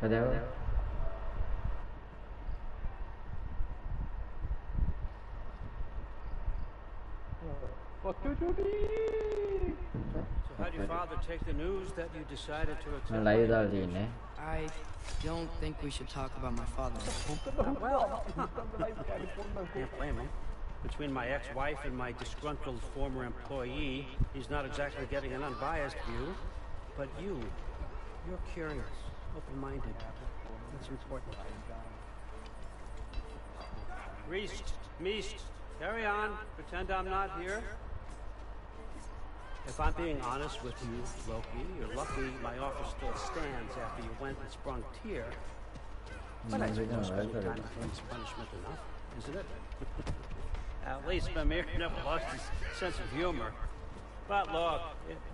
Whatever. So how'd your father take the news that you decided to accept? I don't think we should talk about my father. Well, can't blame him. Between my ex-wife and my disgruntled former employee, he's not exactly getting an unbiased view. But you're curious, open-minded. That's important. Meest, carry on. Pretend I'm not here. If I'm being honest with you, Loki, you're lucky my offer still stands after you went and sprung tear. But I suppose spending time with him is punishment enough, isn't it? At least Mimir never lost his sense of humor. But look,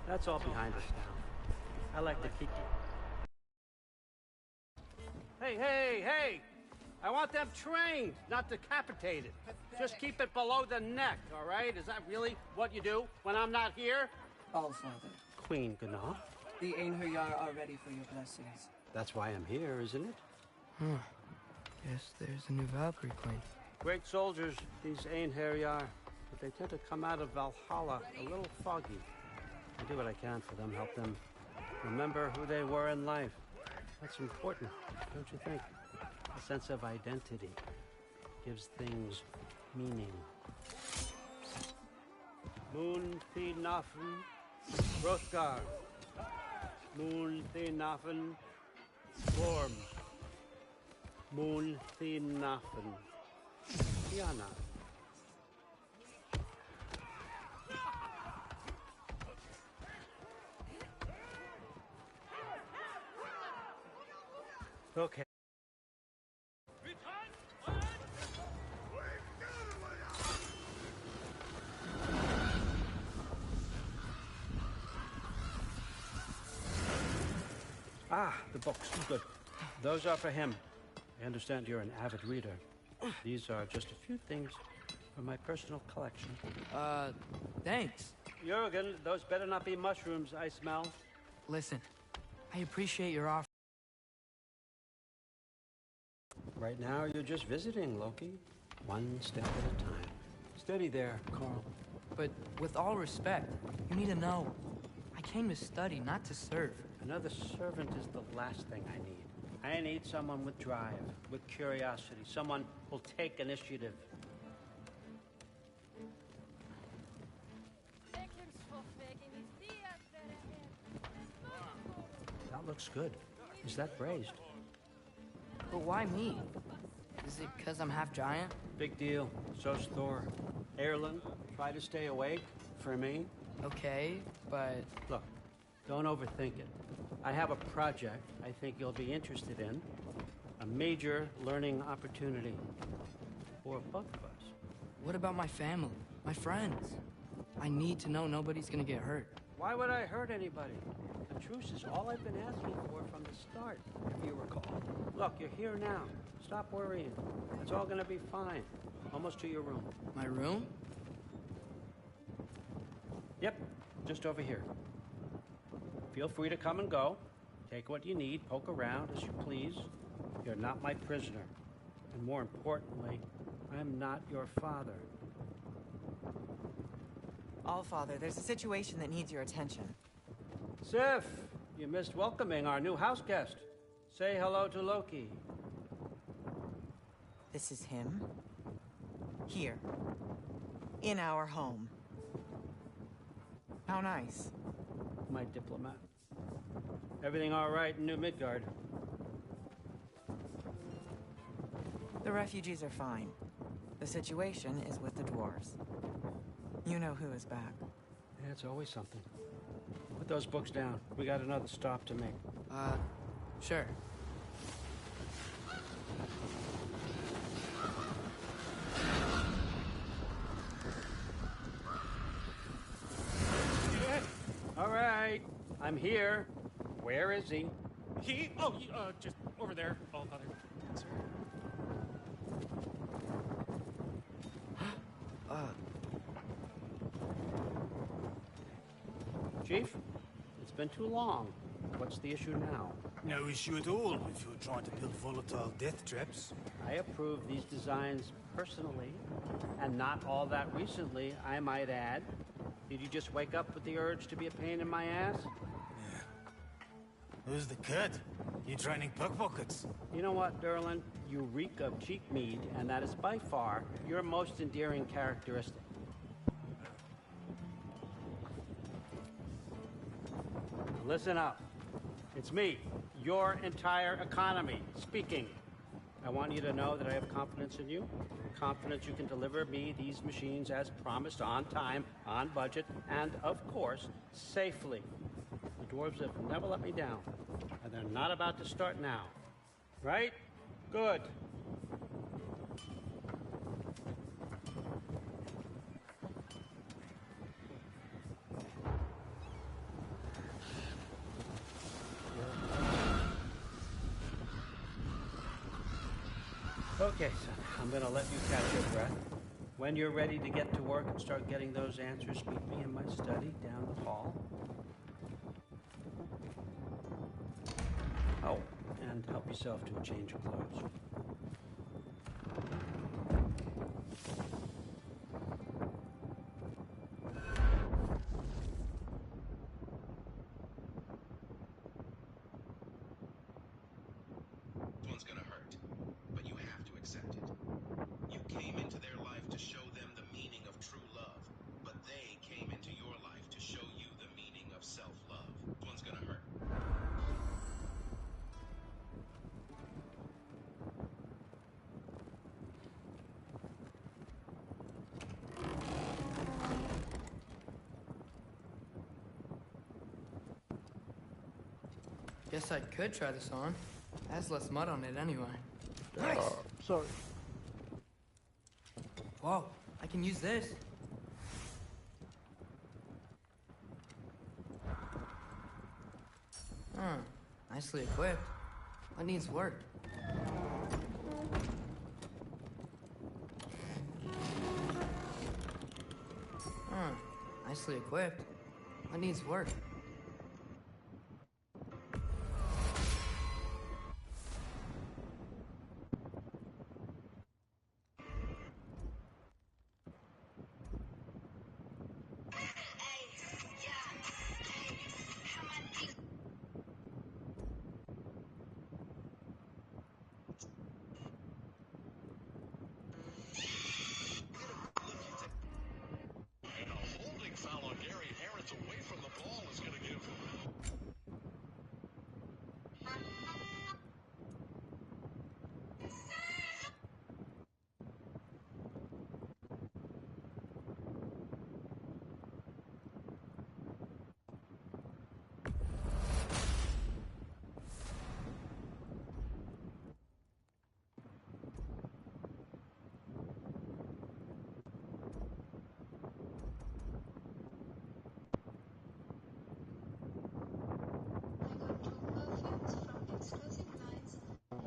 that's all behind us now. I like to keep it. Hey! I want them trained, not decapitated. Just keep it below the neck, all right? Is that really what you do when I'm not here? All, Father. Queen Gná. The Einherjar are ready for your blessings. That's why I'm here, isn't it? Guess there's a new Valkyrie queen. Great soldiers, these Einherjar, but they tend to come out of Valhalla a little foggy. I do what I can for them, help them remember who they were in life. That's important, don't you think? A sense of identity gives things meaning. Moon Thinafen, Hrothgar. Moon Thinafen, Worm. Moon Thinafen, Tiana. Okay. The books. Good. Those are for him. I understand you're an avid reader. These are just a few things from my personal collection. Thanks. Jurgen, those better not be mushrooms I smell. Listen, I appreciate your offer. Right now, you're just visiting, Loki. One step at a time. Steady there, Carl. But with all respect, you need to know, I came to study, not to serve. Another servant is the last thing I need. I need someone with drive, with curiosity, someone who'll take initiative. That looks good. Is that braised? But why me? Is it because I'm half giant? Big deal. So's Thor. Erlen, try to stay awake for me. Okay, but... Look, don't overthink it. I have a project I think you'll be interested in. A major learning opportunity for both of us. What about my family? My friends? I need to know nobody's gonna get hurt. Why would I hurt anybody? The truce is all I've been asking for from the start, if you recall. Look, you're here now. Stop worrying. It's all gonna be fine. Almost to your room. My room? Yep, just over here. Feel free to come and go. Take what you need, poke around as you please. You're not my prisoner. And more importantly, I'm not your father. Allfather, there's a situation that needs your attention. Sif, you missed welcoming our new house guest. Say hello to Loki. This is him. Here. In our home. How nice. My diplomat. Everything all right in New Midgard? The refugees are fine. The situation is with the dwarves. You know who is back. Yeah, it's always something. Put those books down. We got another stop to make. Sure. All right, I'm here. Where is he? Just over there, Allfather. Sir. Chief, it's been too long. What's the issue now? No issue at all if you're trying to build volatile death traps. I approve these designs personally, and not all that recently, I might add. Did you just wake up with the urge to be a pain in my ass? Yeah. Who's the cut? You training pickpockets? You know what, Derlin? You reek of cheap meat, and that is by far your most endearing characteristic. Now listen up. It's me, your entire economy, speaking. I want you to know that I have confidence in you. Confidence you can deliver me these machines as promised, on time, on budget, and, of course, safely. The dwarves have never let me down, and they're not about to start now. Right? Good. Okay, son, I'm gonna let you catch your breath. When you're ready to get to work and start getting those answers, meet me in my study down the hall. Oh, and help yourself to a change of clothes. One's gonna hurt, but you have to accept it. You came into their life to show them the meaning of true love, but they came into your life to show you the meaning of self-love. One's gonna hurt. Guess I could try this on. It has less mud on it anyway. Nice. Sorry. Whoa, I can use this. Nicely equipped. What needs work? Nicely equipped. What needs work?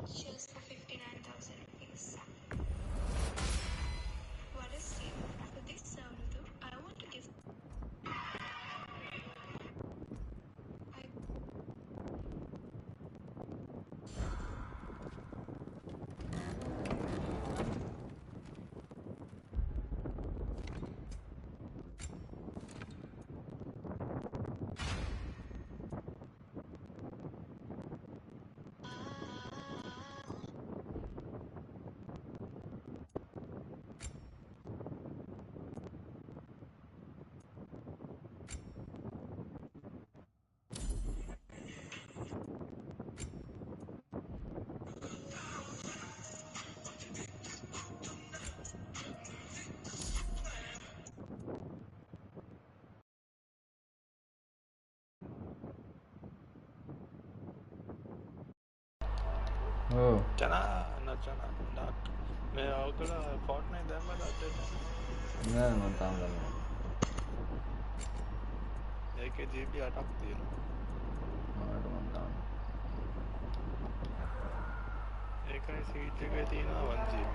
Just for 59,000 rupees. What a steal. For this servitude, I want to give. Oh. Chana, not Chana, not. मैं अगला Fortnite है मेरा date नहीं मनता हूँ मैं एक GB अटकती है मैं तो मनता हूँ एक ऐसी जगह थी ना 1 GB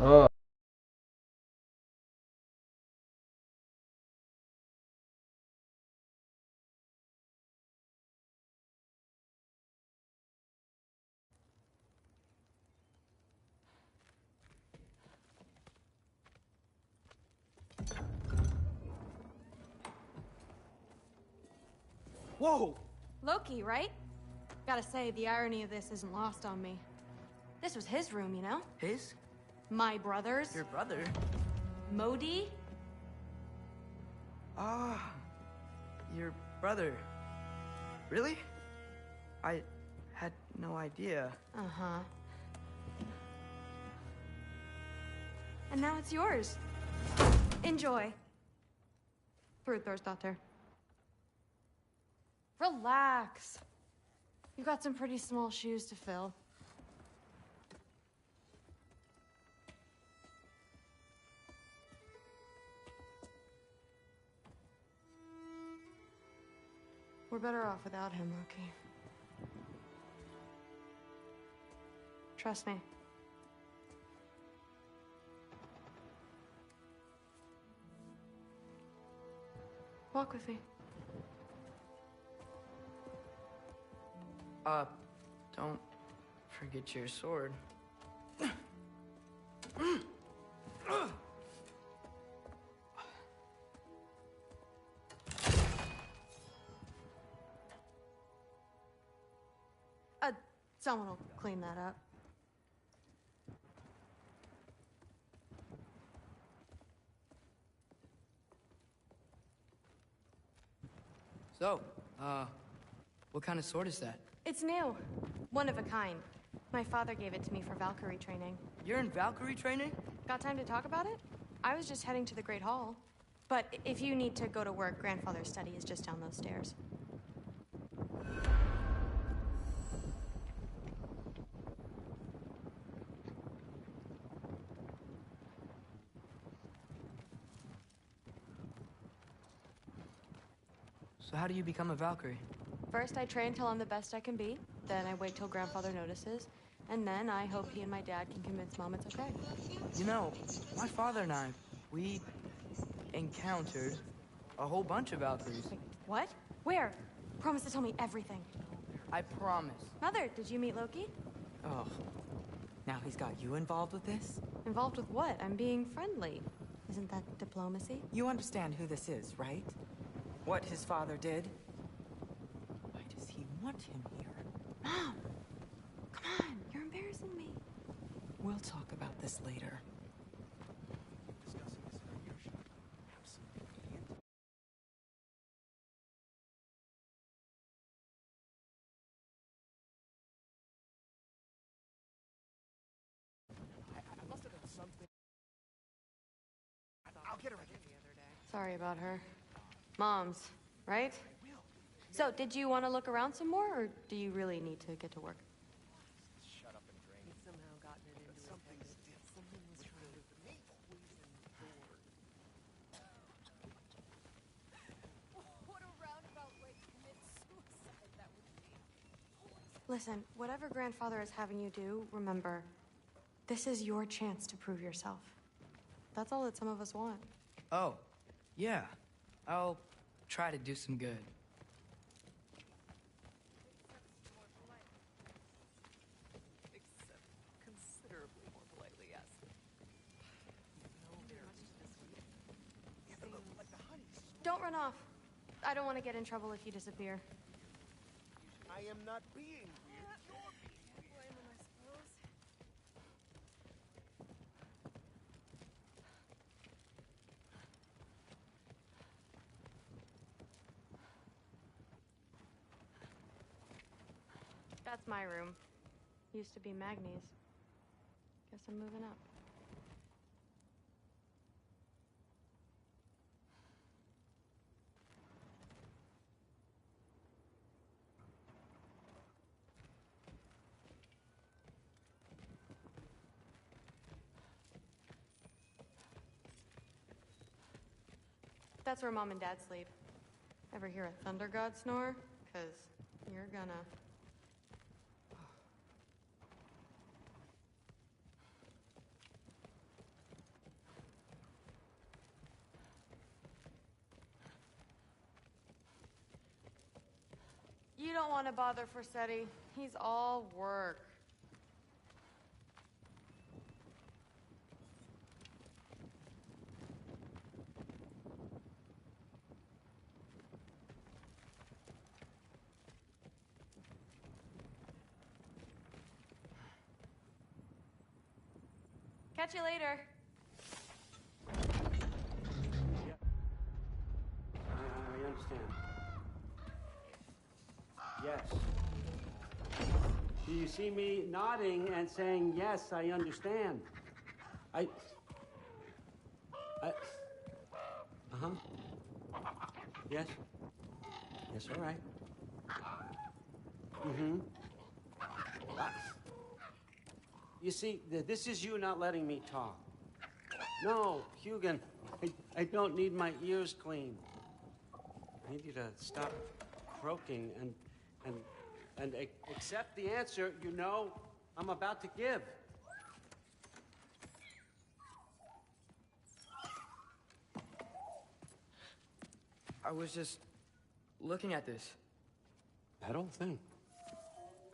Oh Whoa! Loki, right? Gotta say, the irony of this isn't lost on me. This was his room, you know? His? My brother's. Your brother? Modi? Ah, your brother. Really? I had no idea. Uh-huh. And now it's yours. Enjoy. Daughter. Relax. You've got some pretty small shoes to fill. We're better off without him, Loki. Trust me. Walk with me. Don't forget your sword. Someone will clean that up. So, what kind of sword is that? It's new. One of a kind. My father gave it to me for Valkyrie training. You're in Valkyrie training? Got time to talk about it? I was just heading to the Great Hall. But if you need to go to work, Grandfather's study is just down those stairs. So how do you become a Valkyrie? First, I train till I'm the best I can be. Then I wait till Grandfather notices. And then I hope he and my dad can convince Mom it's okay. You know, my father and we encountered a whole bunch of Valkyries. Wait, what? Where? Promise to tell me everything. I promise. Mother, did you meet Loki? Oh. Now he's got you involved with this? Involved with what? I'm being friendly. Isn't that diplomacy? You understand who this is, right? What his father did? Why does he want him here? Mom! Come on, you're embarrassing me. We'll talk about this later. Sorry about her. Mom's, right? So, did you want to look around some more, or do you really need to get to work? Shut up and drink. He's somehow gotten it into something different. Someone was trying to poison What a roundabout way to commit suicide that would be. Listen, whatever Grandfather is having you do, remember, this is your chance to prove yourself. That's all that some of us want. Oh, yeah. I'll try to do some good. Except considerably more politely, yes. Don't run off. I don't want to get in trouble if you disappear. I am not being weird. You're being Blame him, I suppose. That's my room. Used to be Magnie's. Guess I'm moving up. That's where Mom and Dad sleep. Ever hear a thunder god snore? 'Cause you're gonna... You don't want to bother Forseti. He's all work. Catch you later. I understand. Yes. Do you see me nodding and saying, yes, I understand? Uh-huh. Yes. Yes, all right. Mm-hmm. You see, this is you not letting me talk. No, Hugan, I don't need my ears cleaned. I need you to stop croaking and accept the answer you know I'm about to give. I was just looking at this. That old thing.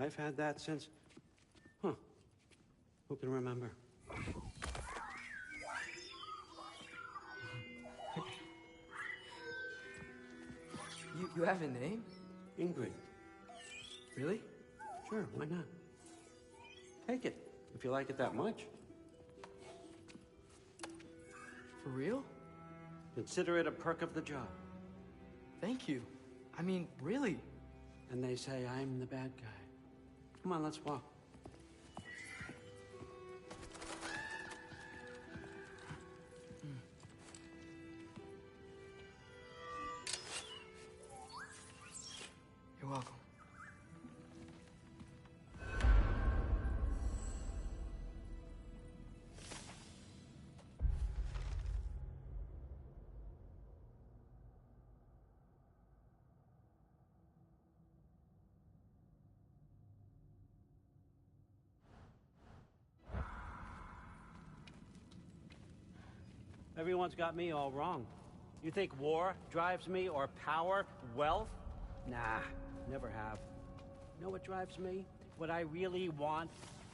I've had that since... Huh. Who can remember? You have a name? Ingrid. Really? Sure, why not? Take it, if you like it that much. For real? Consider it a perk of the job. Thank you. I mean, really. And they say I'm the bad guy. Come on, let's walk. You're welcome. Everyone's got me all wrong. You think war drives me, or power, wealth? Nah, never have. You know what drives me? What I really want?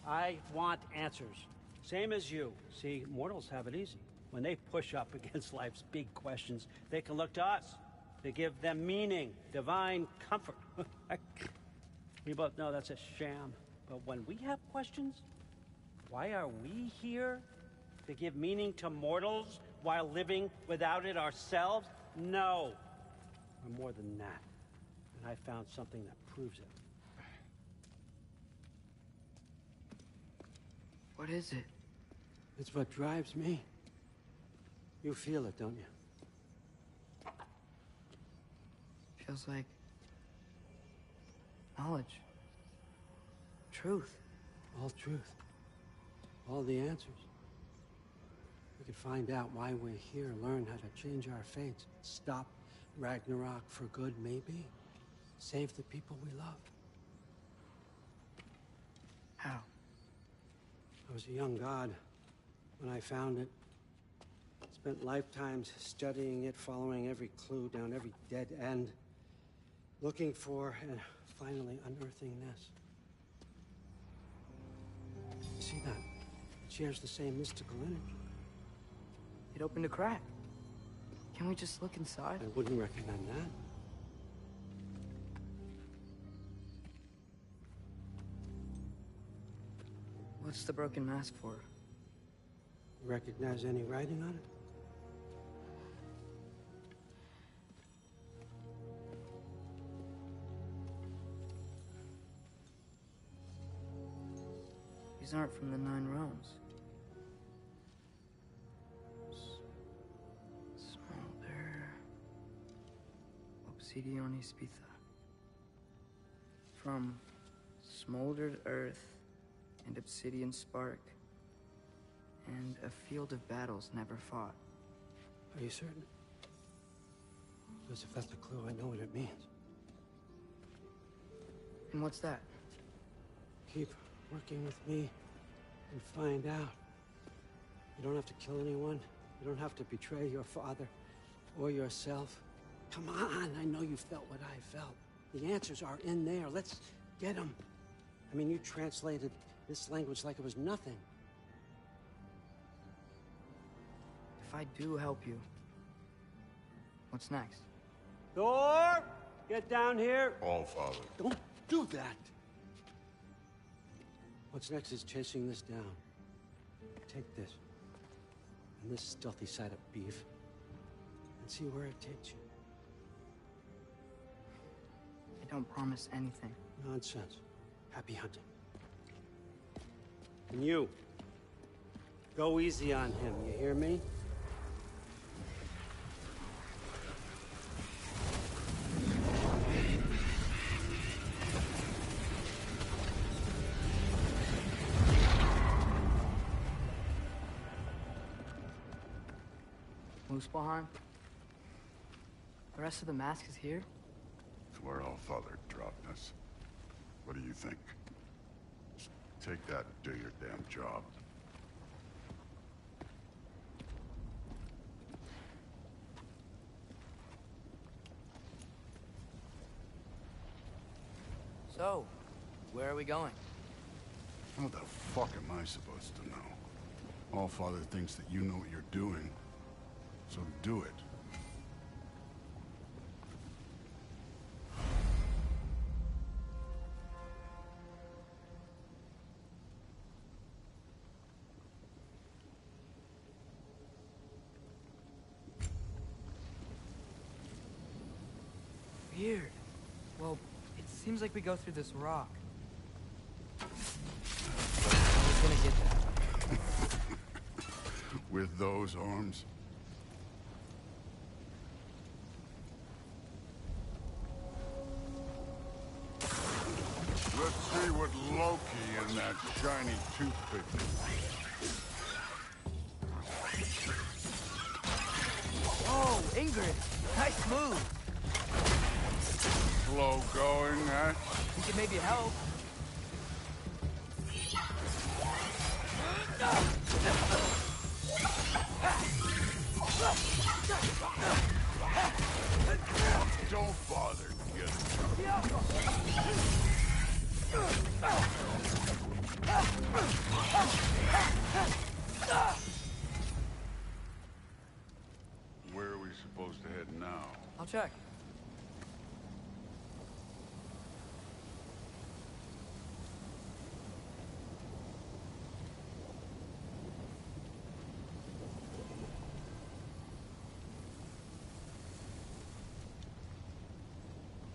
I want answers. Same as you. See, mortals have it easy. When they push up against life's big questions, they can look to us to give them meaning, divine comfort. We both know that's a sham. But when we have questions, why are we here? To give meaning to mortals while living without it ourselves? No. We're more than that. And I found something that proves it. What is it? It's what drives me. You feel it, don't you? Feels like knowledge. Truth. All truth. All the answers. We could find out why we're here, learn how to change our fates, stop Ragnarok for good, maybe. Save the people we love. How? I was a young god when I found it. Spent lifetimes studying it, following every clue down every dead end, looking for and finally unearthing this. You see that? It shares the same mystical energy. It opened a crack. Can we just look inside? I wouldn't recommend that. What's the broken mask for? Recognize any writing on it? These aren't from the Nine Realms. Smolder. Obsidion Ispitha. From smoldered earth and obsidian spark, and a field of battles never fought. Are you certain? Because if that's a clue, I know what it means. And what's that? Keep working with me and find out. You don't have to kill anyone. You don't have to betray your father or yourself. Come on, I know you felt what I felt. The answers are in there. Let's get them. I mean, you translated this language like it was nothing. If I do help you, what's next? Thor! Get down here! All, Father. Don't do that! What's next is chasing this down. take this and this stealthy side of beef and see where it takes you. I don't promise anything. Nonsense. Happy hunting. And you, go easy on him, you hear me? Muspelheim? The rest of the mask is here? It's where Allfather dropped us. What do you think? Just take that and do your damn job. So, where are we going? How the fuck am I supposed to know? Allfather thinks that you know what you're doing, so do it. Weird. Well, it seems like we go through this rock. I was gonna get that. With those arms? Let's see what Loki and that shiny toothpick do. Oh, Ingrid! Nice move! Slow going, huh? We can maybe help. Don't bother, kid. Where are we supposed to head now? I'll check.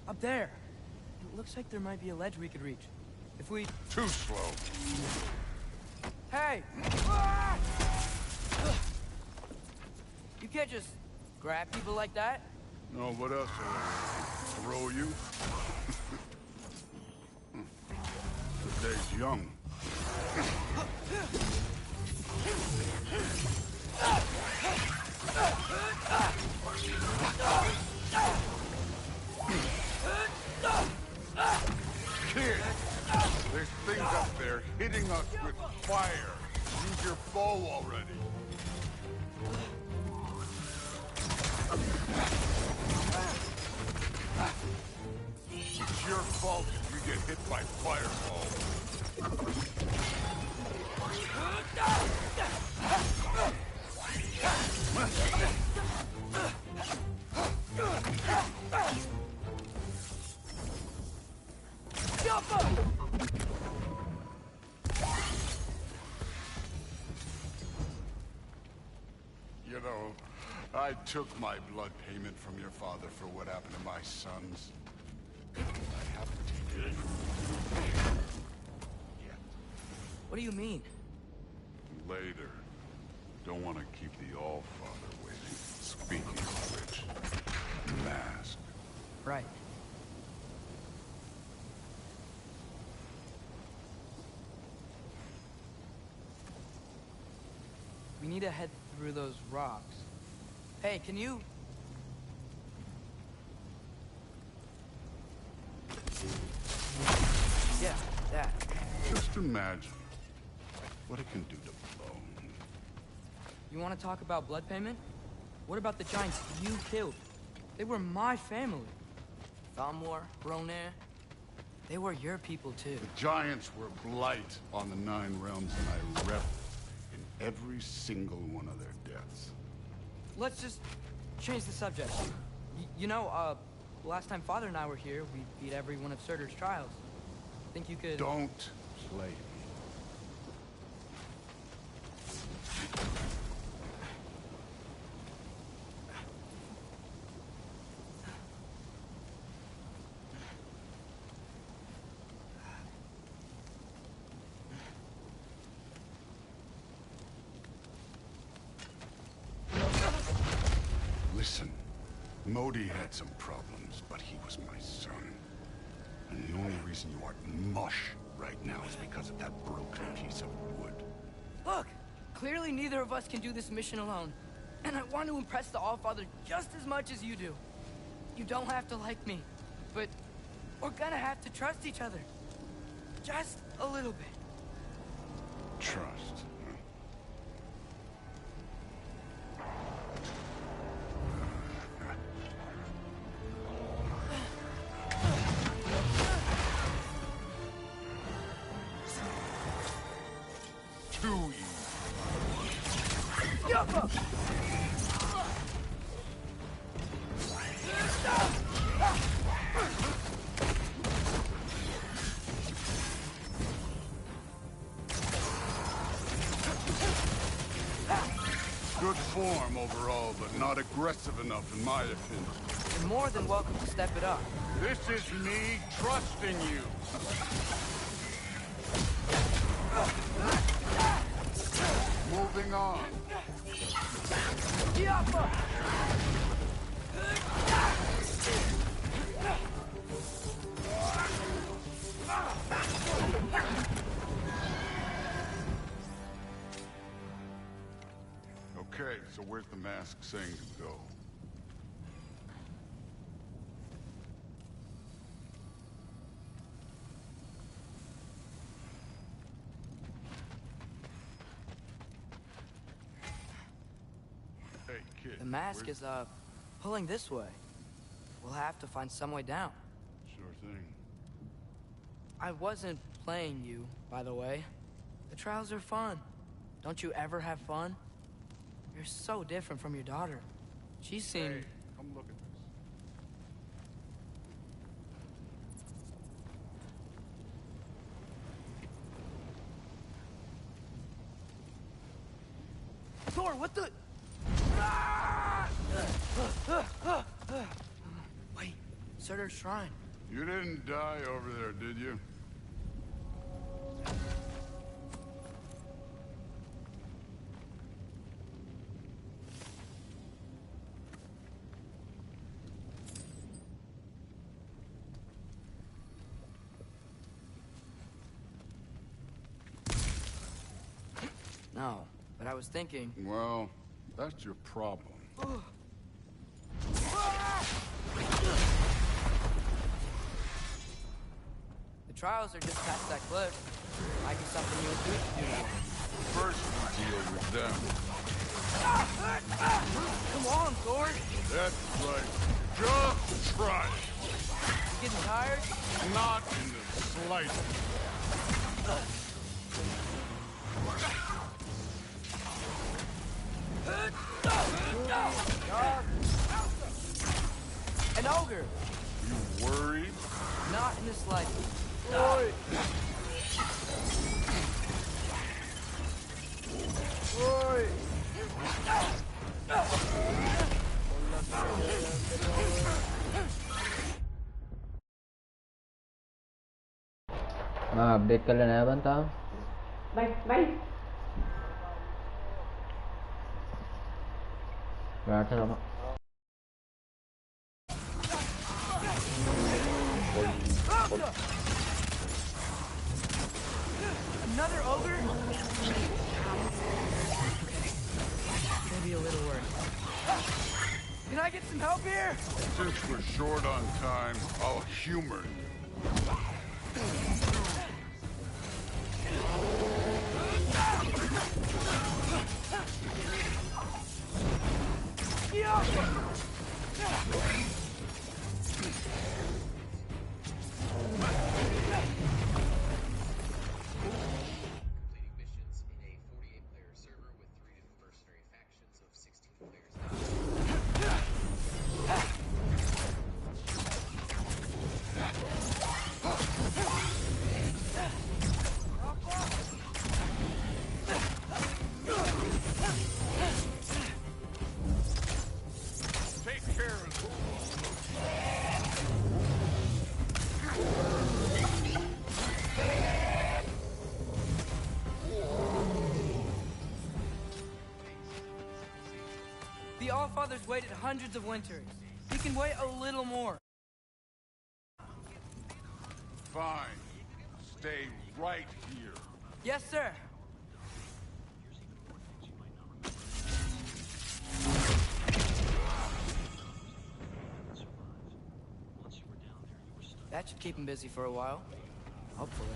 Up there. It looks like there might be a ledge we could reach. If we... Too slow. Hey! You can't just grab people like that. No, what else? Throw you? The day's young. Kid, there's things up there hitting us with fire. Use your bow already. It's your fault if you get hit by fireballs. You know, I took my blood payment from your father for what happened to my sons. I haven't taken it from you yet. What do you mean? Later. Don't want to keep the Allfather waiting. Speaking of which, mask. Right. We need to head through those rocks. Hey, can you... Yeah, that. Just imagine what it can do to bone. You want to talk about blood payment? What about the giants you killed? They were my family. Thamor, Ronair, they were your people too. The giants were blight on the 9 realms, and I reveled in every single one of their deaths. Let's just change the subject. Last time Father and I were here, we beat every one of Surtur's trials. Think you could... Don't play me. Listen, Modi had some problems, but he was my son. And the only reason you aren't mush right now is because of that broken piece of wood. Look, clearly neither of us can do this mission alone. And I want to impress the Allfather just as much as you do. You don't have to like me, but we're gonna have to trust each other. Just a little bit. Trust. Too easy. Good form overall, but not aggressive enough in my opinion. You're more than welcome to step it up. This is me trusting you. Moving on. Okay, so where's the mask saying to go? Hey, kid. The mask is, pulling this way. We'll have to find some way down. Sure thing. I wasn't playing you, by the way. The trials are fun. Don't you ever have fun? You're so different from your daughter. She seemed... Hey, come look at this. Thor, what the... Wait, Surtur's shrine. You didn't die over there, did you? No, but I was thinking... Well, that's your problem. The trials are just past that cliff. Might be something you and Duke can do. First, we deal with them. Come on, Thor. That's right. Just try it. Getting tired? Not in the slightest. An ogre. You worried? Not in the slightest. Oi! Oi! Update कर लेना है बनता bye bye बैठ रहा Another ogre? Maybe a little worse. Can I get some help here? Since we're short on time, I'll humor you. Completing missions in a 48-player server with 3 different mercenary factions of 16 players. The Allfather's waited hundreds of winters. He can wait a little more. Fine. Stay right here. Yes, sir. That should keep him busy for a while. Hopefully.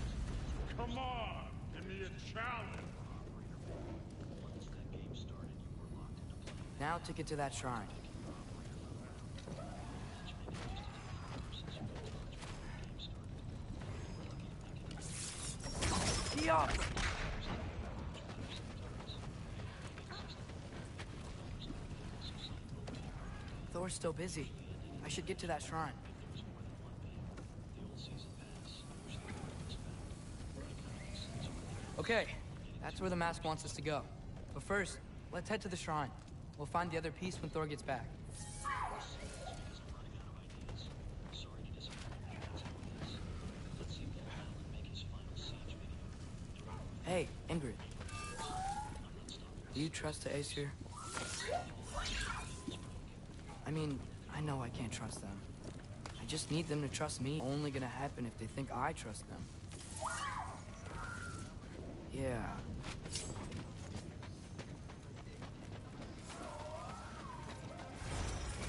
Come on! Give me a challenge! Now to get to that shrine. Key off! Thor's still busy. I should get to that shrine. Okay, that's where the mask wants us to go. But first, let's head to the shrine. We'll find the other piece when Thor gets back. Hey, Ingrid. Do you trust the Aesir? I mean, I know I can't trust them. I just need them to trust me. Only gonna happen if they think I trust them. Yeah.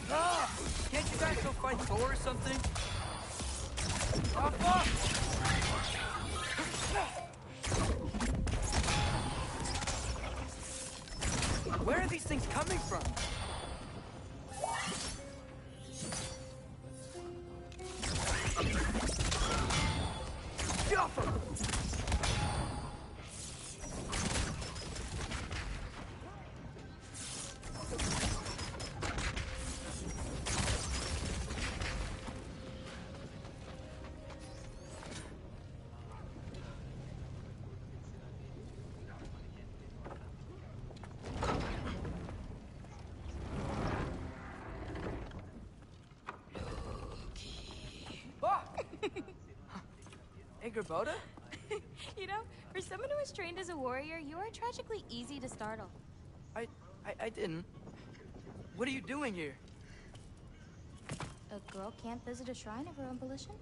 Ah! Can't you guys go fight Thor or something? Oh, fuck! Where are these things coming from? Gerboda? You know, for someone who was trained as a warrior, you are tragically easy to startle. I didn't. What are you doing here? A girl can't visit a shrine of her own volition?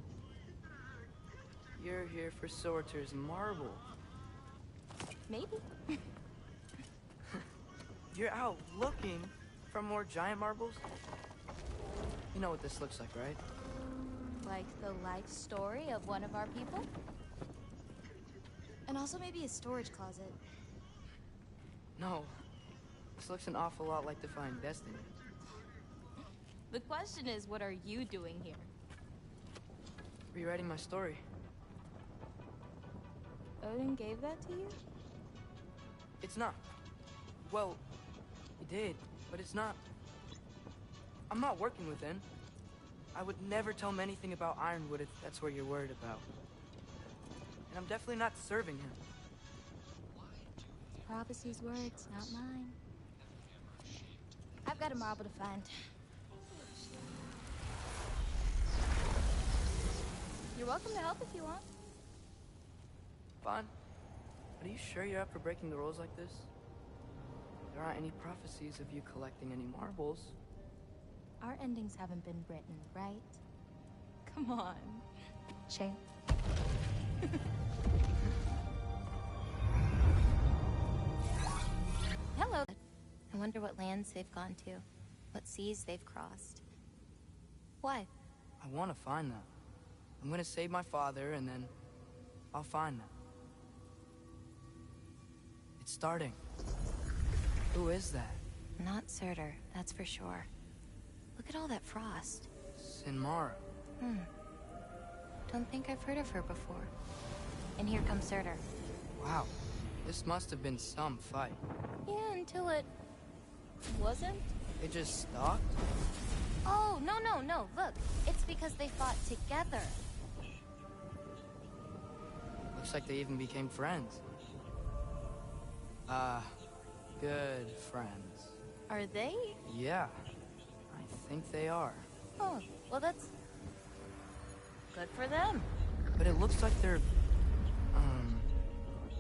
You're here for Sorter's marble. Maybe. You're out looking for more giant marbles? You know what this looks like, right? Like the life story of one of our people? And also maybe a storage closet. No. This looks an awful lot like Defying Destiny. The question is, what are you doing here? Rewriting my story. Odin gave that to you? It's not. Well, he did, but it's not. I'm not working with him. I would never tell him anything about Ironwood if that's what you're worried about. And I'm definitely not serving him. Prophecy's words, not mine. I've got a marble to find. You're welcome to help if you want. Fine. But are you sure you're up for breaking the rules like this? There aren't any prophecies of you collecting any marbles. Our endings haven't been written, right? Come on. Shame. Hello. I wonder what lands they've gone to. What seas they've crossed. Why? I want to find them. I'm gonna save my father, and then I'll find them. It's starting. Who is that? Not Surtur, that's for sure. Look at all that frost. Sinmara. Don't think I've heard of her before. And here comes Surtur. Wow. This must have been some fight. Yeah, until it... wasn't? It just stopped? Oh, no. Look, it's because they fought together. Looks like they even became friends. Good friends. Are they? Yeah. I think they are. Oh, well that's... good for them. But it looks like their...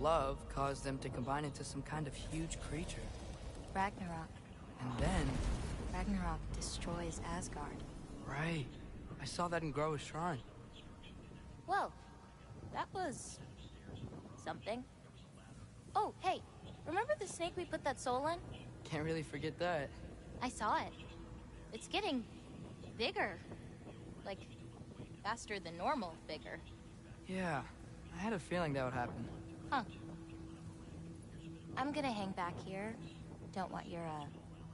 love caused them to combine into some kind of huge creature. Ragnarok. And then Ragnarok destroys Asgard. Right. I saw that in Groa's shrine. Whoa, that was something. Oh, hey, remember the snake we put that soul in? Can't really forget that. I saw it. It's getting bigger. Like, faster than normal bigger. Yeah, I had a feeling that would happen. Huh. I'm gonna hang back here. Don't want your,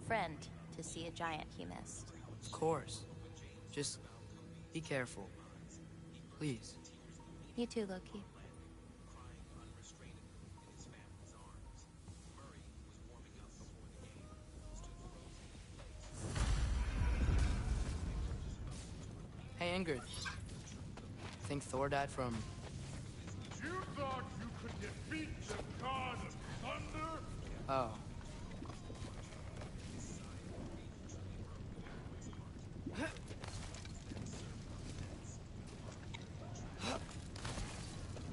friend to see a giant he missed. Of course. Just be careful. Please. You too, Loki. Hey, Ingrid. Think Thor died from... You thought you could defeat the god of thunder? Oh.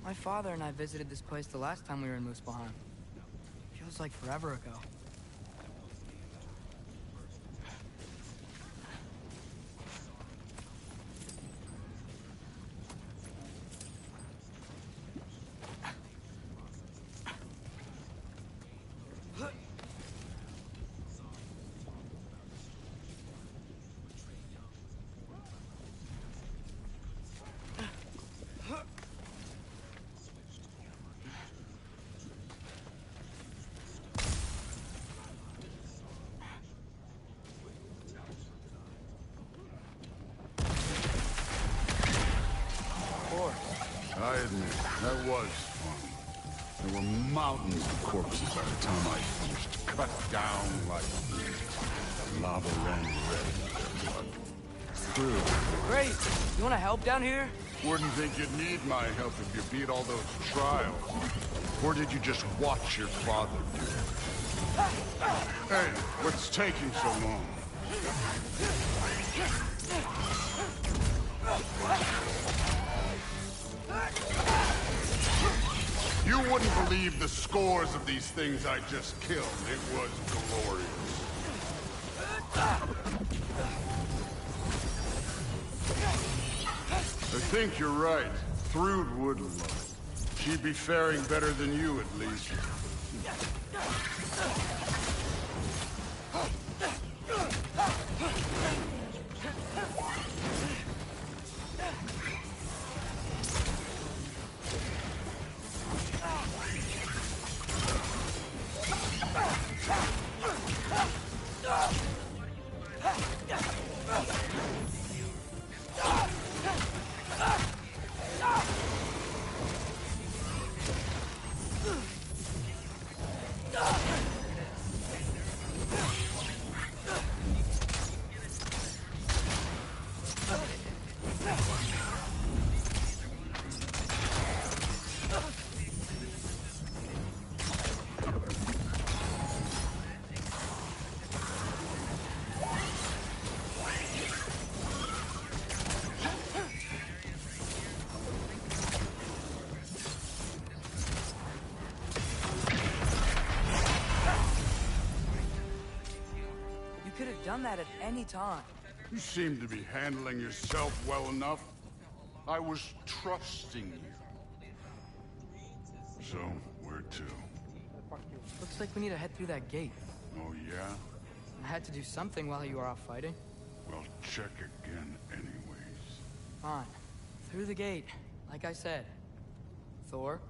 My father and I visited this place the last time we were in Muspelheim. Feels like forever ago. I admit, that was fun. There were mountains of corpses by the time I finished, cut down like lava ran red in their blood. True. Great! You wanna help down here? Wouldn't think you'd need my help if you beat all those trials. Or did you just watch your father do it? Hey, what's taking so long? You wouldn't believe the scores of these things I just killed. It was glorious. I think you're right. Thrud would love it. She'd be faring better than you, at least. Done that at any time. You seem to be handling yourself well enough. I was trusting you. So, where to? Looks like we need to head through that gate. Oh, yeah? I had to do something while you were off fighting. Well, check again anyways. Fine. Through the gate, like I said. Thor?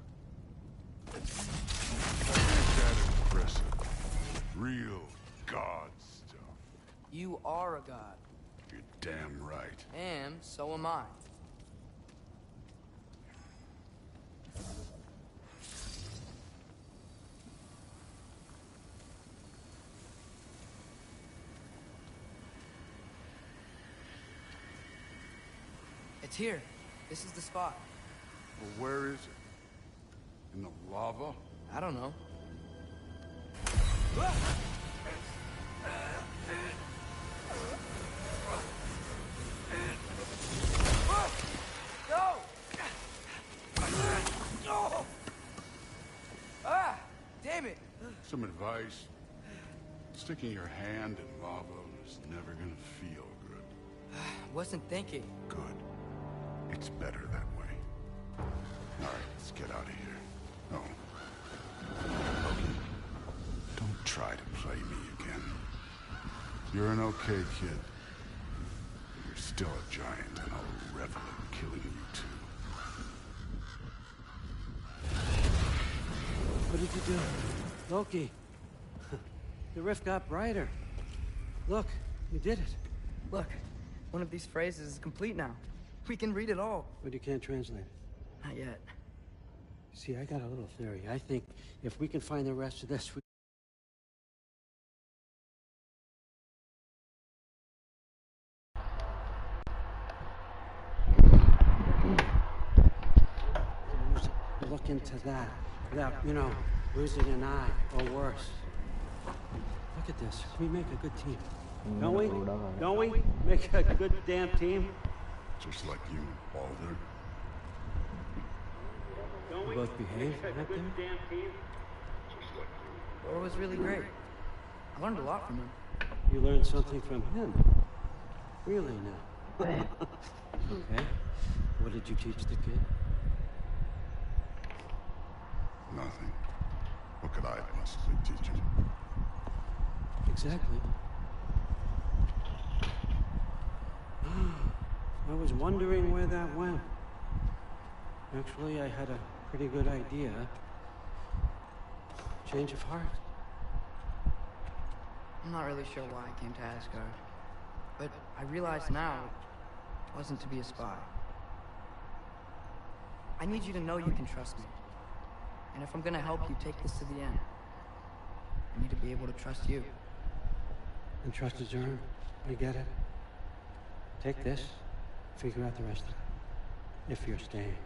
Ain't that impressive? Real god stuff. You are a god. You're damn right. And so am I. It's here. This is the spot. Well, where is it? In the lava? I don't know. Go! Ah! Damn it! Some advice? Sticking your hand in lava is never gonna feel good. Wasn't thinking. Good. It's better that way. Alright, let's get out of here. Oh. Loki, don't try to play me again. You're an okay kid. You're still a giant, and I'll revel in killing you too. What did you do? Loki. The rift got brighter. Look, you did it. Look, one of these phrases is complete now. We can read it all. But you can't translate it. Not yet. See, I got a little theory. I think if we can find the rest of this, we... Look into that without, you know, losing an eye or worse. Look at this. We make a good team. Don't we? Don't we? Make a good damn team. Just like you, Balder. We both behave right there. Thor was really great. I learned a lot from him. You learned something from him? Really now? Okay. What did you teach the kid? Nothing. What could I possibly teach him? Exactly. I was wondering where that went. Actually, I had a pretty good idea. Change of heart. I'm not really sure why I came to Asgard, but I realize now it wasn't to be a spy. I need you to know you can trust me. And if I'm gonna help you take this to the end, I need to be able to trust you. And trust is earned. I get it. Take this, figure out the rest of it. If you're staying,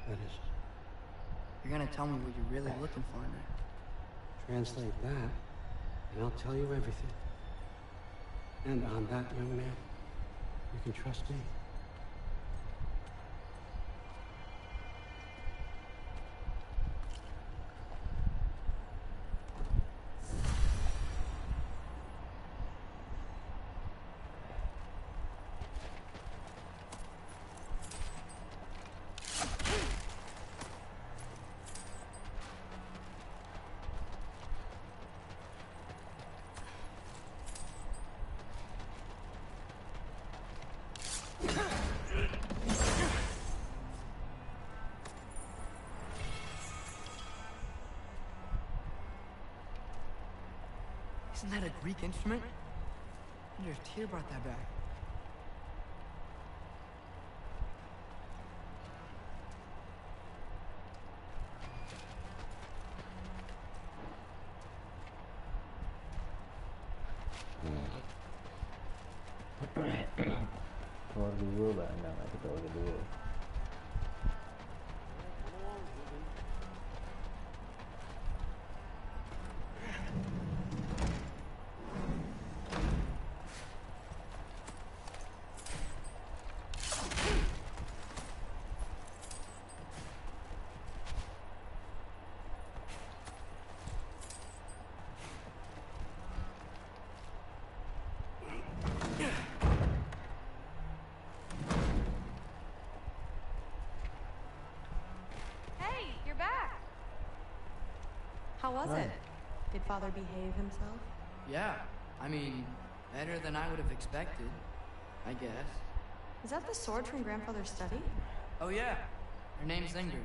that is. You're gonna tell me what you're really looking for next. Translate that, and I'll tell you everything. And on that, young man, you can trust me. Isn't that a Greek instrument? I wonder if Tyr brought that back. Keluar dulu bang, nggak kita keluar dulu. How was it? Did Father behave himself? Yeah, I mean, better than I would have expected, I guess. Is that the sword from Grandfather's study? Oh yeah, her name's Ingrid.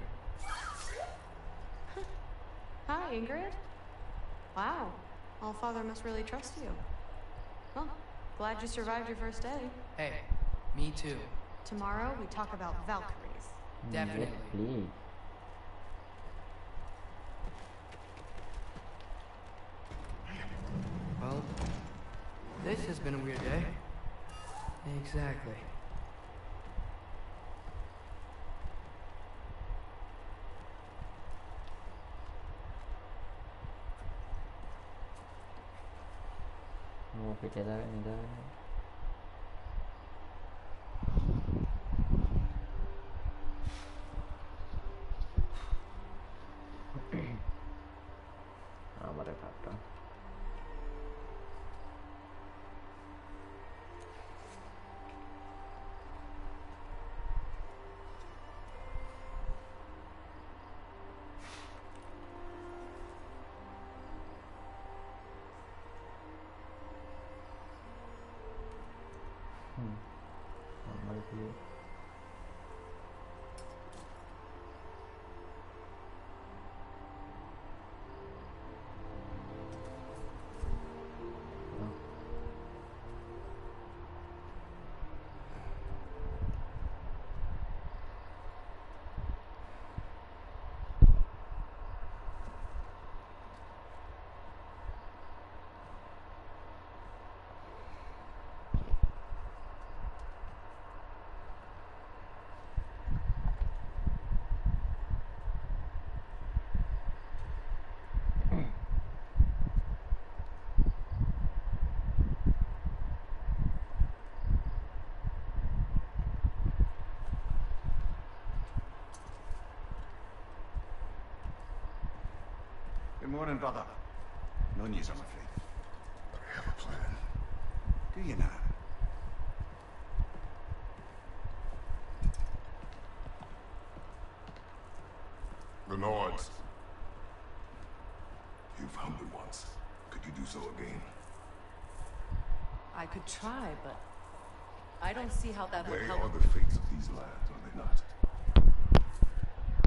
Hi, Ingrid. Wow, All-Father must really trust you. Well, glad you survived your first day. Hey, me too. Tomorrow we talk about Valkyries. Definitely. Yes, please. Well, this has been a weird day. Exactly. Mau bicara ini dah. Mereka Normal sih. Good morning, brother. No news, I'm afraid. But I have a plan. Do you now? The Nords. You found me once. Could you do so again? I could try, but I don't see how that would They help. are the fates of these lands, are they not? I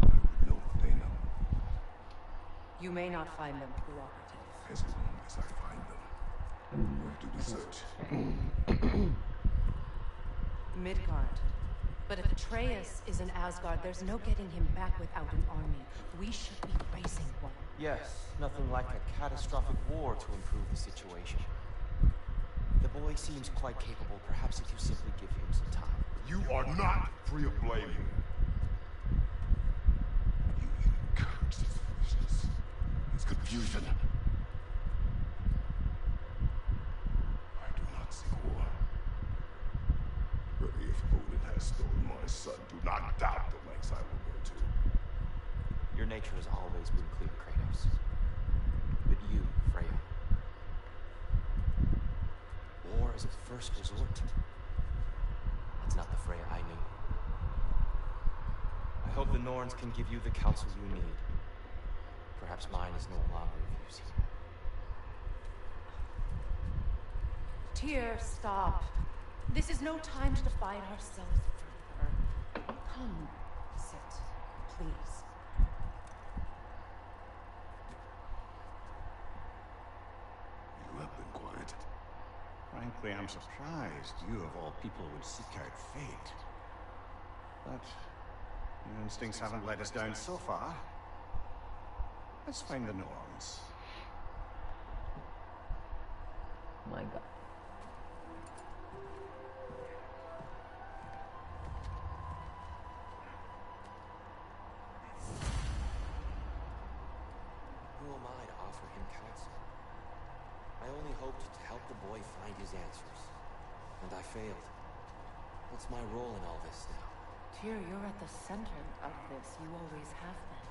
would know what they know. You may not find them cooperative. As long as I find them. Where do we search? Midgard. But if Atreus is in Asgard, there's no getting him back without an army. We should be raising one. Yes, nothing like a catastrophic war to improve the situation. The boy seems quite capable. Perhaps if you simply give him some time. You are not free of blame here. You encourage this foolishness. This confusion. I do not seek war. But if Odin has stolen my son, do not doubt the lengths I will go to. Your nature has always been clear, Kratos. But you, Freya. War is a first resort. That's not the Freya I knew. I hope the Norns can give you the counsel you need. Perhaps mine is no longer of use here. Tyr, stop. This is no time to divide ourselves further. Come, sit, please. You have been quiet. Frankly, I'm surprised you of all people would seek out fate. But your instincts haven't let us down so far. Let's find the Norns. My God. Who am I to offer him counsel? I only hoped to help the boy find his answers. And I failed. What's my role in all this now? Tyr, you're at the center of this. You always have been.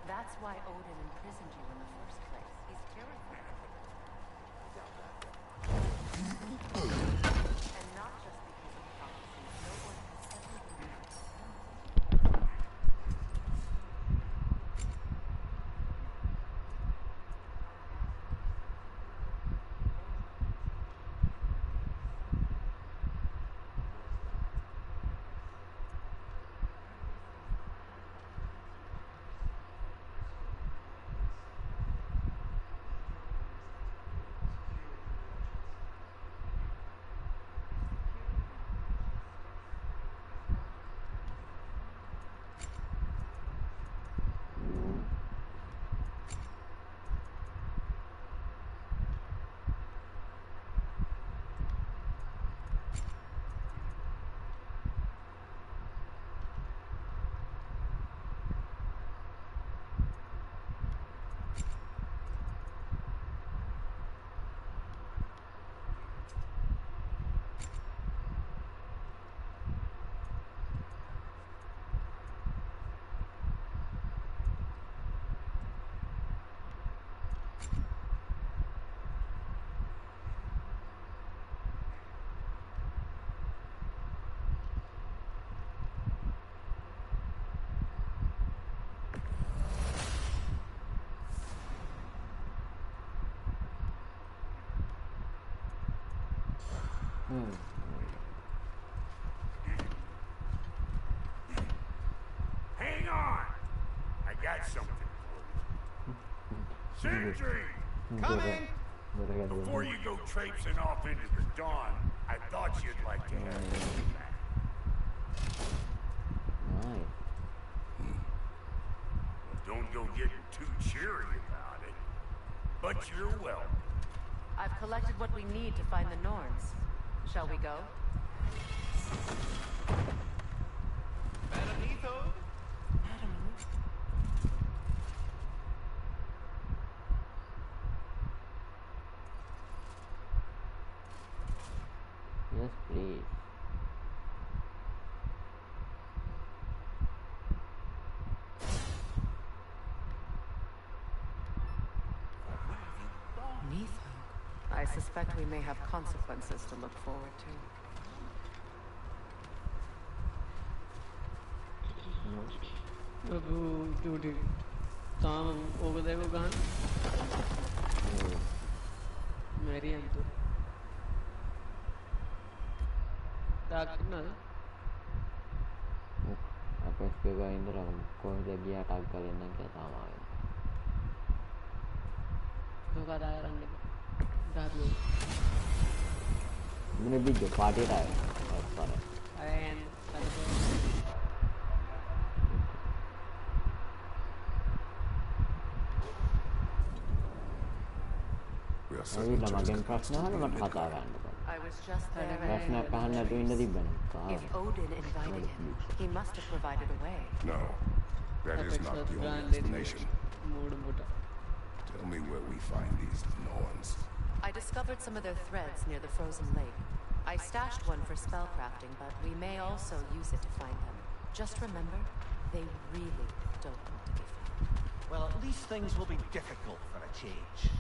That's why Odin imprisoned you in the first place. He's terrified. And not just because of prophecy. No one has ever believed him. got something for you. Sentry! Coming! Before you go traipsing off into the dawn, I thought you'd like to have this back. Nice. Well, don't go getting too cheery about it. But you're welcome. I've collected what we need to find the Norns. Shall we go? Yes, please. I suspect we may have consequences to look forward to. Tom over there will gone. Mary and two. Apa SPK Indra kau lagi attack kali nak kita tahu. Kau kata orang ni. Daru. Ini video party dah. Sorry. And Ayo nama game Prasna ada mat kata kan? I was just there. Prasna kahan na tu ini di bani. If Odin invited him, he must have provided a way. No, that is not the only explanation. Tell me where we find these Norns. I discovered some of their threads near the frozen lake. I stashed one for spellcrafting, but we may also use it to find them. Just remember, they really don't want to be found. Well, at least things will be difficult for a change.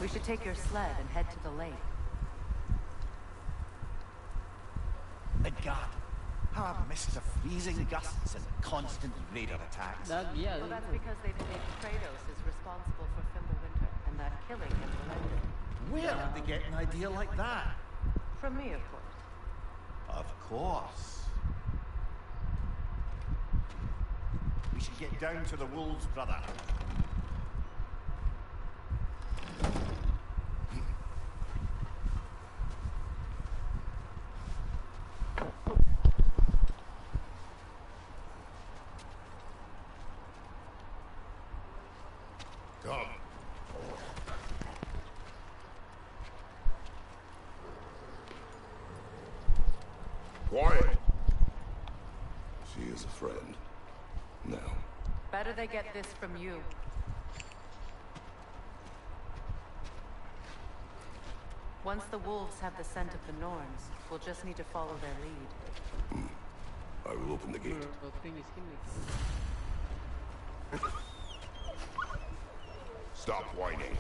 We should take your sled and head to the lake. Good God. How I've missed the freezing gusts and constant raider attacks. Well, that's because they believe Kratos is responsible for Fimbulwinter and that killing him will end it. Where did they get an idea like that? From me, of course. Of course. We should get down to the wolves, brother. Quiet. She is a friend. Now. Better they get this from you. Once the wolves have the scent of the Norns, we'll just need to follow their lead. I will open the gate. Stop whining.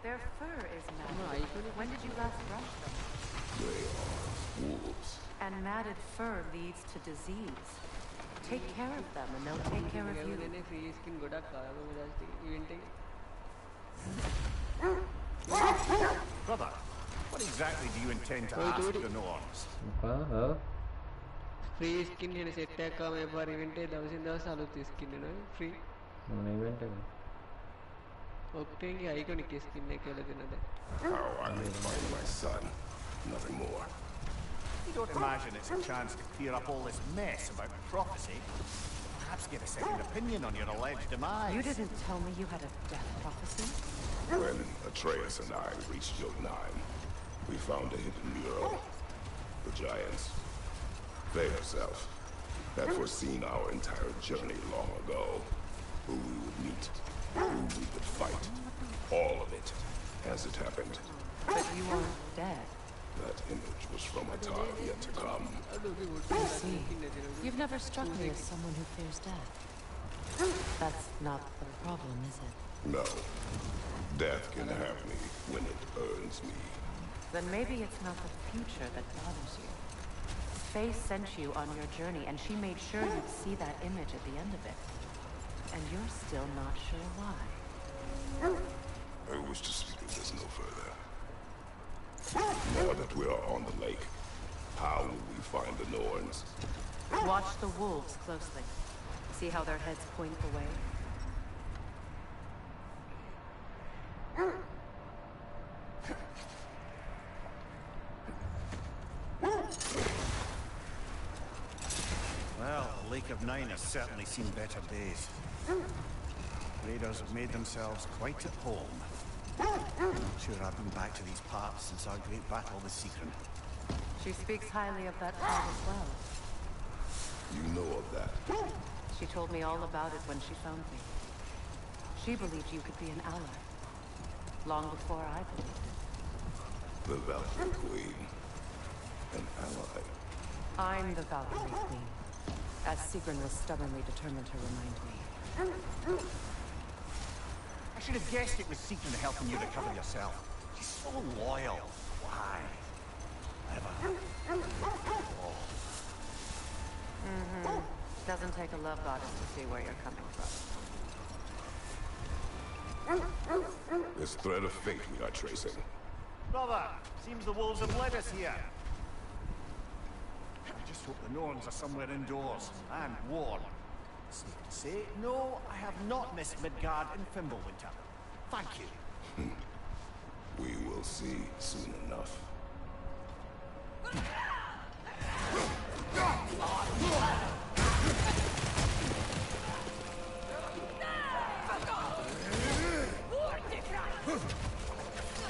Their fur is matted. When did you last brush them? They are wolves. And matted fur leads to disease. Take care of them and they'll take care of you. Brother, what exactly do you intend to ask the Norns? Free skin in a set come a bar event, that was in the Saluti skin, free. Obtaining iconic skin like another. How I may find my son. Nothing more. You don't imagine it's a chance to clear up all this mess about prophecy? Perhaps get a second opinion on your alleged demise. You didn't tell me you had a death prophecy? When Atreus and I reached Jotunheim, we found a hidden mural. The giants, they herself, had foreseen our entire journey long ago. Who we would meet, who we would fight. All of it, as it happened. But you aren't dead. That image was from a time yet to come. I see. You've never struck me as someone who fears death. That's not the problem, is it? No. Death can have me when it earns me. Then maybe it's not the future that bothers you. Faye sent you on your journey, and she made sure you'd see that image at the end of it. And you're still not sure why. I wish to speak of this no further. Now that we are on the lake, how will we find the Norns? Watch the wolves closely. See how their heads point away? Well, the Lake of Nine has certainly seen better days. Raiders have made themselves quite at home. I'm not sure I've been back to these parts since our great battle with Seekron. She speaks highly of that part as well. You know of that? She told me all about it when she found me. She believed you could be an ally. Long before I believed it. The Valkyrie Queen. An ally. I'm the Valkyrie Queen, as Seekron was stubbornly determined to remind me. I should have guessed it was Seekron helping you recover yourself. She's so loyal. Why? Doesn't take a love goddess to see where you're coming from. This thread of fate we are tracing. Brother, seems the wolves have led us here. I just hope the Norns are somewhere indoors and warm. Safe to say, no, I have not missed Midgard in Fimbulwinter. Thank you. We will see soon enough.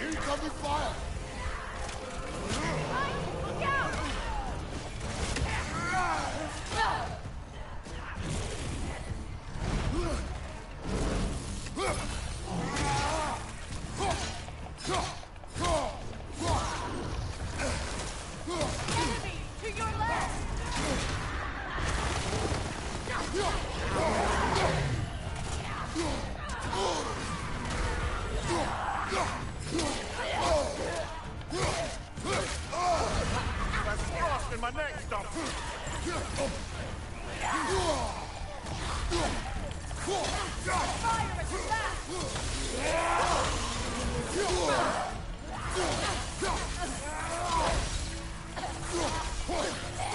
Incoming fire! Look out! Enemy to your left! That's frost in my neck, stop! Fire at your back!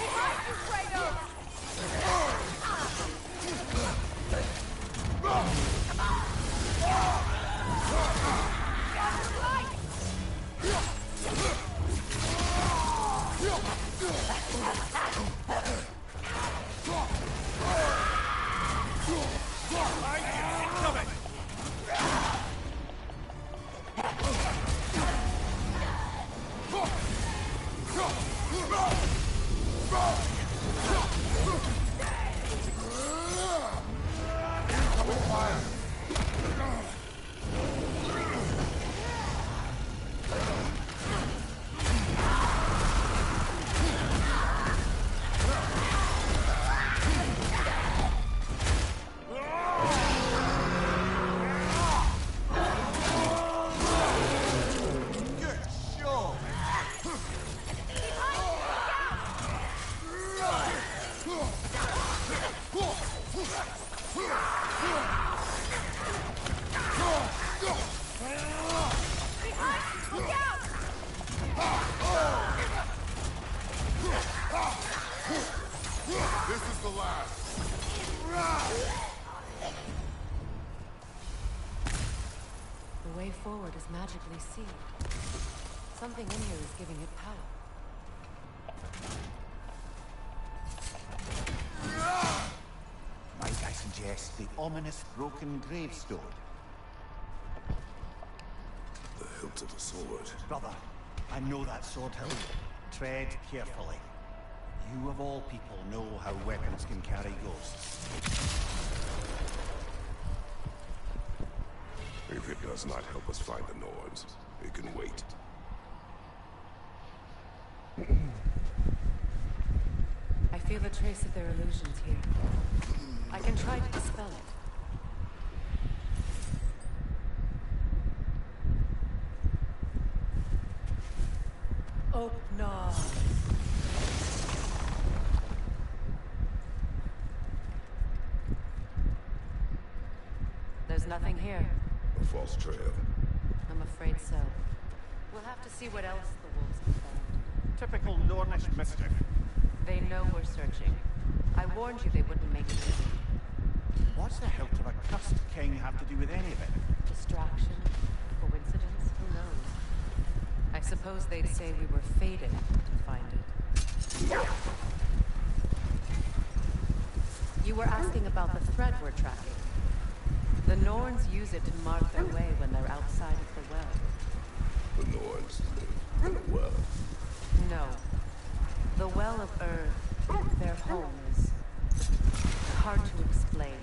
Behind you, Kratos! This is the last. The way forward is magically sealed. Something in here is giving it power. Might I suggest the ominous broken gravestone? The hilt of a sword. Brother, I know that sword hilt. Tread carefully. You of all people know how weapons can carry ghosts. If it does not help us find the Norns, it can wait. I feel a trace of their illusions here. I can try to dispel it. Open. There's nothing here. A false trail. I'm afraid so. We'll have to see what else the wolves have found. Typical Nornish mischief. They know we're searching. I warned you they wouldn't make it easy. What's the hilt of a cursed king have to do with any of it? Distraction? Coincidence? Who knows? I suppose they'd say we were fated to find it. You were asking about the thread we're tracking. The Norns use it to mark their way when they're outside of the well. The Norns live in a well. No. The Well of Earth, their home, is hard to explain.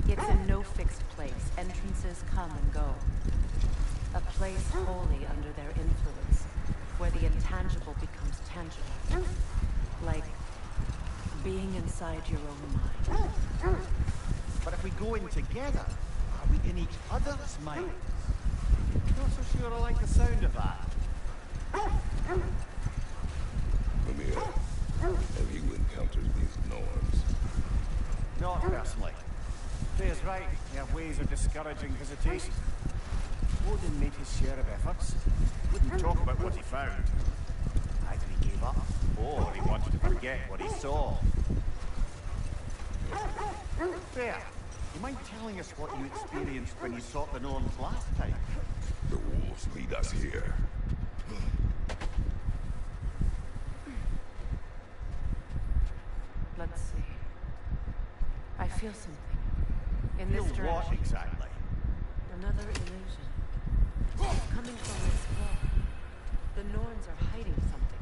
It's in no fixed place. Entrances come and go. A place wholly under their influence, where the intangible becomes tangible. Like being inside your own mind. But if we go in together, are we in each other's minds? Not so sure I like the sound of that. Lemire, have you encountered these Norns? Not personally. Freya's right. They have ways of discouraging visitation. Odin made his share of efforts. Wouldn't talk about what he found. Either he gave up, or he wanted to forget what he saw. Freya, you mind telling us what you experienced when you sought the Norns last time? The wolves lead us here. Let's see. I feel something. In this Feel direction. what exactly? Another illusion. It's coming from this wall. The Norns are hiding something.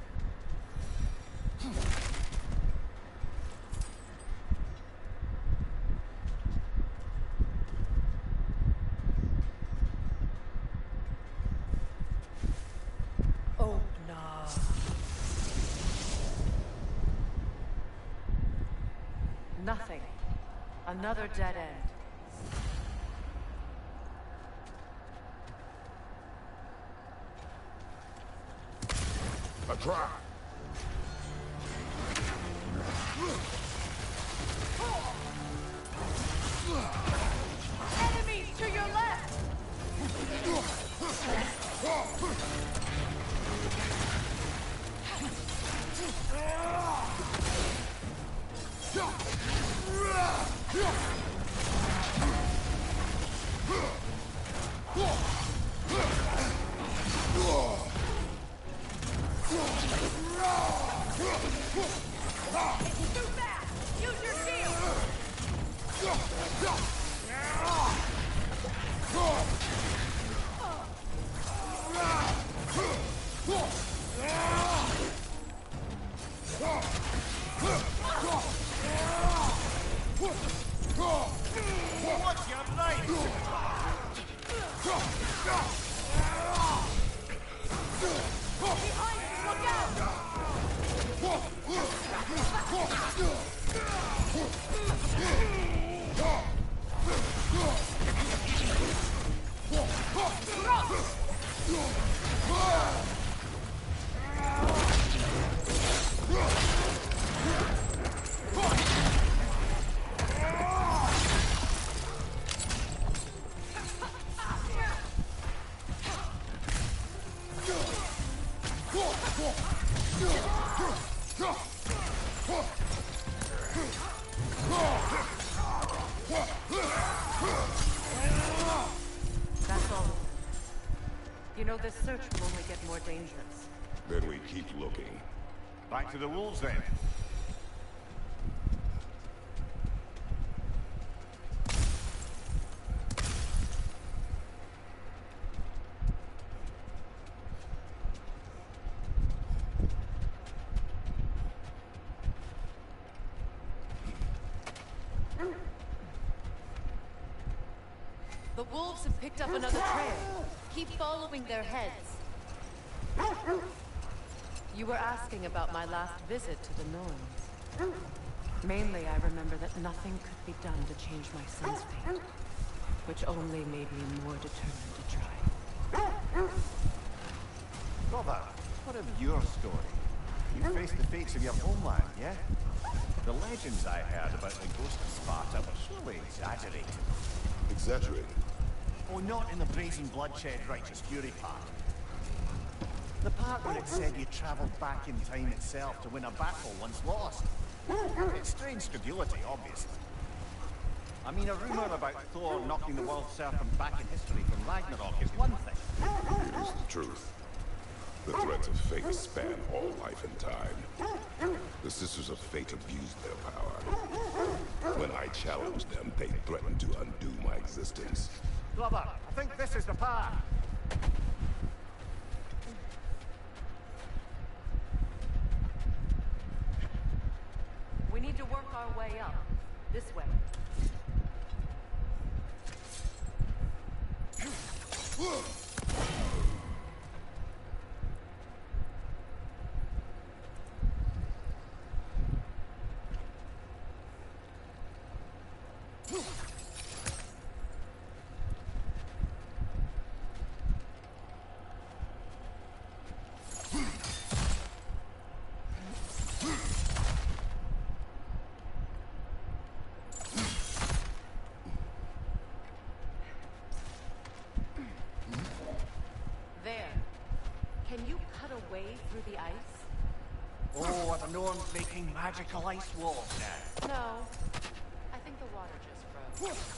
Oh, no. Nothing. Another dead end. A trap! Enemies to your left! Too fast! Use your shield! What's your name? Behind you! Look out! That's all. You know, this search will only get more dangerous. Then we keep looking. Back to the wolves then. The wolves have picked up another trail. Keep following their heads. You were asking about my last visit to the Norns. Mainly, I remember that nothing could be done to change my son's fate, which only made me more determined to try. Brother, what of your story? You faced the fates of your homeland, yeah? The legends I heard about the ghost of Sparta were surely exaggerated. Exaggerated? Oh, not in the brazen bloodshed righteous fury part. The part where it said you travelled back in time itself to win a battle once lost. It's strange credulity, obviously. I mean, a rumour about Thor knocking the world serpent back in history from Ragnarok is one thing. Here's the truth. The threads of fate span all life and time. The Sisters of Fate abused their power. When I challenged them, they threatened to undo my existence. Brother, I think this is the path. We need to work our way up. This way. Can you cut a way through the ice? Oh, are the Norns making magical ice walls now? No. I think the water just froze.